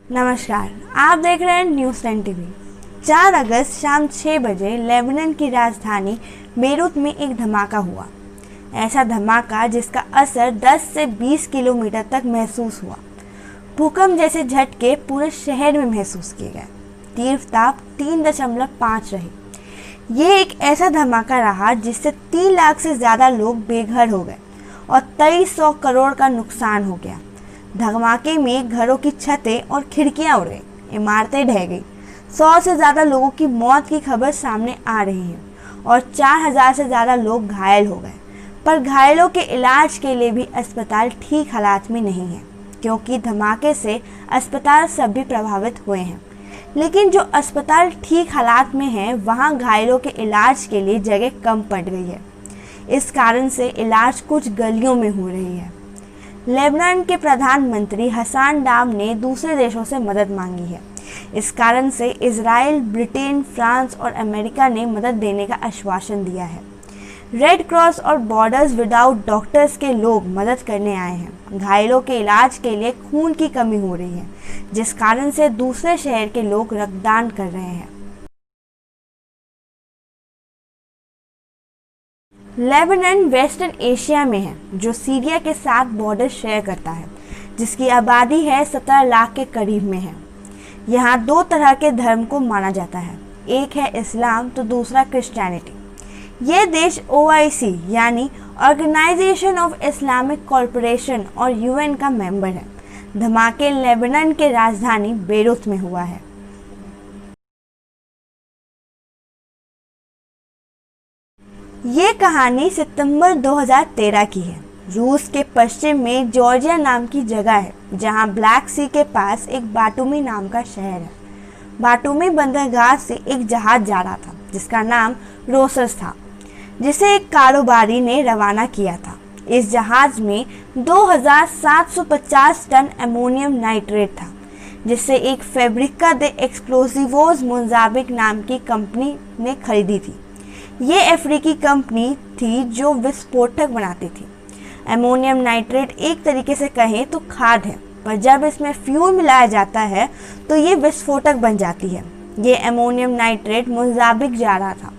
नमस्कार, आप देख रहे हैं न्यूज़ 10 टीवी। 4 अगस्त शाम 6 बजे लेबनान की राजधानी बेरूत में एक धमाका हुआ। ऐसा धमाका जिसका असर 10 से 20 किलोमीटर तक महसूस हुआ। भूकंप जैसे झटके पूरे शहर में महसूस किए गए। तीव्रता 3.5 रही। ये एक ऐसा धमाका रहा जिससे 3 लाख से ज़्यादा लोग बेघर हो गए और 2300 करोड़ का नुकसान हो गया। धमाके में घरों की छतें और खिड़कियां उड़ गई, इमारतें ढह गई। 100 से ज़्यादा लोगों की मौत की खबर सामने आ रही है और 4000 से ज़्यादा लोग घायल हो गए। पर घायलों के इलाज के लिए भी अस्पताल ठीक हालात में नहीं है, क्योंकि धमाके से अस्पताल सभी प्रभावित हुए हैं। लेकिन जो अस्पताल ठीक हालात में हैं, वहाँ घायलों के इलाज के लिए जगह कम पड़ गई है। इस कारण से इलाज कुछ गलियों में हो रही है। लेबनान के प्रधानमंत्री हसन डाब ने दूसरे देशों से मदद मांगी है। इस कारण से इजराइल, ब्रिटेन, फ्रांस और अमेरिका ने मदद देने का आश्वासन दिया है। रेड क्रॉस और बॉर्डर्स विदाउट डॉक्टर्स के लोग मदद करने आए हैं। घायलों के इलाज के लिए खून की कमी हो रही है, जिस कारण से दूसरे शहर के लोग रक्तदान कर रहे हैं। लेबनान वेस्टर्न एशिया में है, जो सीरिया के साथ बॉर्डर शेयर करता है, जिसकी आबादी है 17 लाख के करीब में है। यहाँ 2 तरह के धर्म को माना जाता है, एक है इस्लाम तो दूसरा क्रिश्चियनिटी। ये देश OIC यानी ऑर्गेनाइजेशन ऑफ इस्लामिक कॉरपोरेशन और UN का मेंबर है। धमाके लेबनान के राजधानी बेरूत में हुआ है। ये कहानी सितंबर 2013 की है। रूस के पश्चिम में जॉर्जिया नाम की जगह है, जहां ब्लैक सी के पास एक बाटुमी नाम का शहर है। बाटुमी बंदरगाह से एक जहाज जा रहा था, जिसका नाम रोसस था, जिसे एक कारोबारी ने रवाना किया था। इस जहाज में 2750 टन अमोनियम नाइट्रेट था, जिसे एक फैब्रिका दे एक्सप्लोसिवोज मोजाम्बिक नाम की कंपनी ने खरीदी थी। ये अफ्रीकी कंपनी थी जो विस्फोटक बनाती थी। अमोनियम नाइट्रेट एक तरीके से कहें तो खाद है, पर जब इसमें फ्यूल मिलाया जाता है तो ये विस्फोटक बन जाती है। ये अमोनियम नाइट्रेट मोजाम्बिक जा रहा था,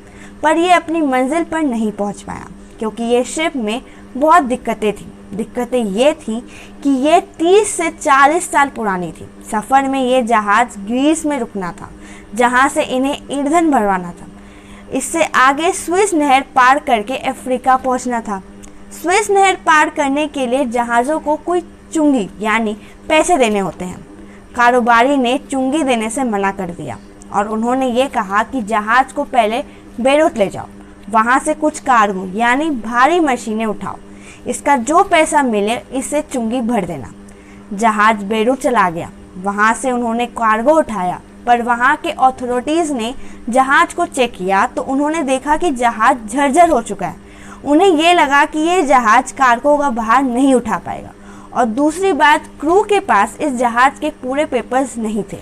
पर ये अपनी मंजिल पर नहीं पहुंच पाया, क्योंकि ये शिप में बहुत दिक्कतें थी। दिक्कतें ये थी कि ये 30 से 40 साल पुरानी थी। सफ़र में ये जहाज़ ग्रीस में रुकना था, जहाँ से इन्हें ईंधन भरवाना था। इससे आगे स्विस नहर पार करके अफ्रीका पहुंचना था। स्विस नहर पार करने के लिए जहाज़ों को कोई चुंगी यानी पैसे देने होते हैं। कारोबारी ने चुंगी देने से मना कर दिया और उन्होंने ये कहा कि जहाज़ को पहले बेरूत ले जाओ, वहाँ से कुछ कार्गो यानी भारी मशीनें उठाओ, इसका जो पैसा मिले इससे चुंगी भर देना। जहाज़ बेरूत चला गया। वहाँ से उन्होंने कार्गो उठाया, पर वहाँ के अथॉरिटीज़ ने जहाज़ को चेक किया तो उन्होंने देखा कि जहाज़ झरझर हो चुका है। उन्हें ये लगा कि ये जहाज़ कार्गो का भार नहीं उठा पाएगा, और दूसरी बात, क्रू के पास इस जहाज़ के पूरे पेपर्स नहीं थे।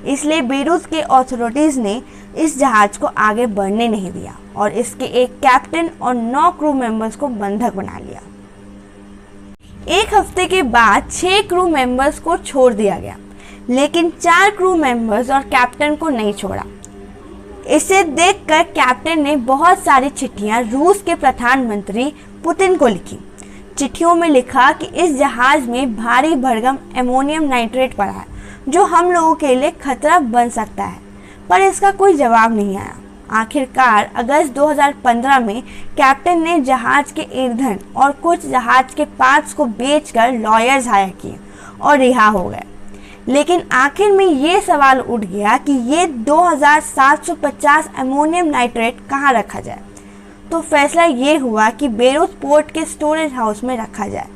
इसलिए बेरूत के अथॉरिटीज़ ने इस जहाज़ को आगे बढ़ने नहीं दिया और इसके एक कैप्टन और 9 क्रू मेंबर्स को बंधक बना लिया। एक हफ्ते के बाद 6 क्रू मेंबर्स को छोड़ दिया गया, लेकिन 4 क्रू मेंबर्स और कैप्टन को नहीं छोड़ा। इसे देखकर कैप्टन ने बहुत सारी चिट्ठियां रूस के प्रधानमंत्री पुतिन को लिखी। चिट्ठियों में लिखा कि इस जहाज़ में भारी भरकम अमोनियम नाइट्रेट पड़ा है, जो हम लोगों के लिए खतरा बन सकता है, पर इसका कोई जवाब नहीं आया। आखिरकार अगस्त 2015 में कैप्टन ने जहाज़ के ईंधन और कुछ जहाज़ के पार्ट्स को बेचकर लॉयर्स हायर किए और रिहा हो गए। लेकिन आखिर में ये सवाल उठ गया कि ये 2750 अमोनियम नाइट्रेट कहाँ रखा जाए। तो फैसला ये हुआ कि बेरूत पोर्ट के स्टोरेज हाउस में रखा जाए।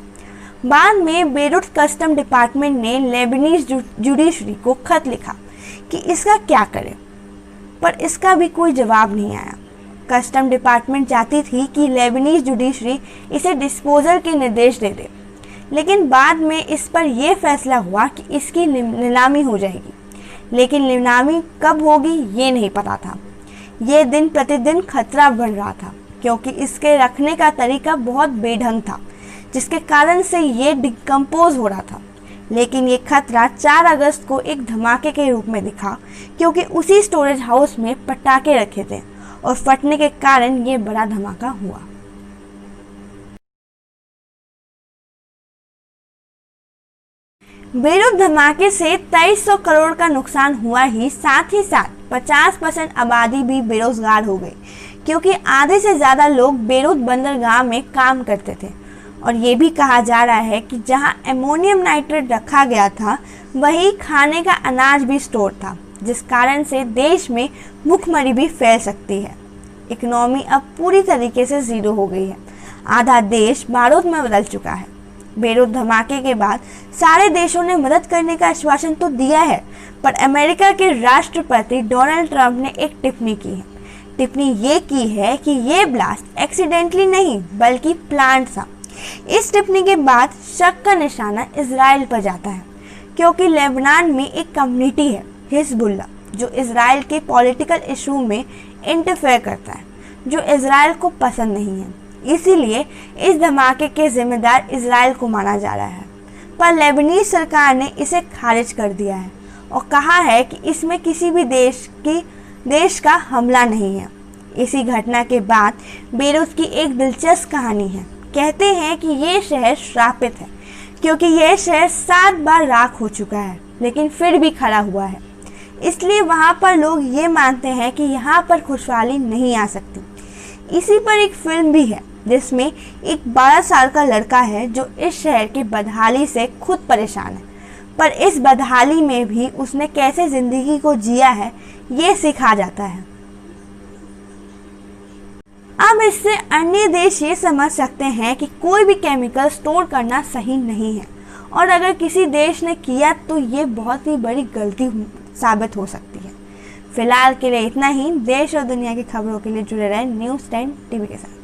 बाद में बेरूत कस्टम डिपार्टमेंट ने लेबनीज जुडिशरी को खत लिखा कि इसका क्या करें, पर इसका भी कोई जवाब नहीं आया। कस्टम डिपार्टमेंट चाहती थी कि लेबनीज जुडिशरी इसे डिस्पोजल के निर्देश दे दे, लेकिन बाद में इस पर यह फैसला हुआ कि इसकी नीलामी हो जाएगी। लेकिन नीलामी कब होगी ये नहीं पता था। ये दिन प्रतिदिन खतरा बढ़ रहा था, क्योंकि इसके रखने का तरीका बहुत बेढंग था, जिसके कारण से ये डिकम्पोज हो रहा था। लेकिन ये खतरा 4 अगस्त को एक धमाके के रूप में दिखा, क्योंकि उसी स्टोरेज हाउस में पटाखे रखे थे और फटने के कारण ये बड़ा धमाका हुआ। बेरूत धमाके से 2300 करोड़ का नुकसान हुआ ही साथ 50% आबादी भी बेरोजगार हो गई, क्योंकि आधे से ज़्यादा लोग बेरूत बंदरगाह में काम करते थे। और ये भी कहा जा रहा है कि जहां अमोनियम नाइट्रेट रखा गया था वहीं खाने का अनाज भी स्टोर था, जिस कारण से देश में भूखमरी भी फैल सकती है। इकोनॉमी अब पूरी तरीके से ज़ीरो हो गई है, आधा देश बारूद में बदल चुका है। बेरूत धमाके के बाद सारे देशों ने मदद करने का आश्वासन तो दिया है, पर अमेरिका के राष्ट्रपति डोनाल्ड ट्रंप ने एक टिप्पणी की है। टिप्पणी ये की है कि ये ब्लास्ट एक्सीडेंटली नहीं बल्कि प्लान था। इस टिप्पणी के बाद शक का निशाना इजराइल पर जाता है, क्योंकि लेबनान में एक कम्युनिटी है हिजबुल्लाह, जो इजराइल के पॉलिटिकल इशू में इंटरफेयर करता है, जो इजराइल को पसंद नहीं है। इसीलिए इस धमाके के जिम्मेदार इजराइल को माना जा रहा है, पर लेबनीज सरकार ने इसे खारिज कर दिया है और कहा है कि इसमें किसी भी देश का हमला नहीं है। इसी घटना के बाद बेरूत की एक दिलचस्प कहानी है। कहते हैं कि ये शहर श्रापित है, क्योंकि यह शहर 7 बार राख हो चुका है, लेकिन फिर भी खड़ा हुआ है। इसलिए वहाँ पर लोग ये मानते हैं कि यहाँ पर खुशहाली नहीं आ सकती। इसी पर एक फिल्म भी है, जिसमें एक 12 साल का लड़का है जो इस शहर की बदहाली से खुद परेशान है, पर इस बदहाली में भी उसने कैसे ज़िंदगी को जिया है ये सिखा जाता है। अब इससे अन्य देश ये समझ सकते हैं कि कोई भी केमिकल स्टोर करना सही नहीं है, और अगर किसी देश ने किया तो ये बहुत ही बड़ी गलती साबित हो सकती है। फिलहाल के लिए इतना ही। देश और दुनिया की खबरों के लिए जुड़े रहें न्यूज़ 10 टीवी के साथ।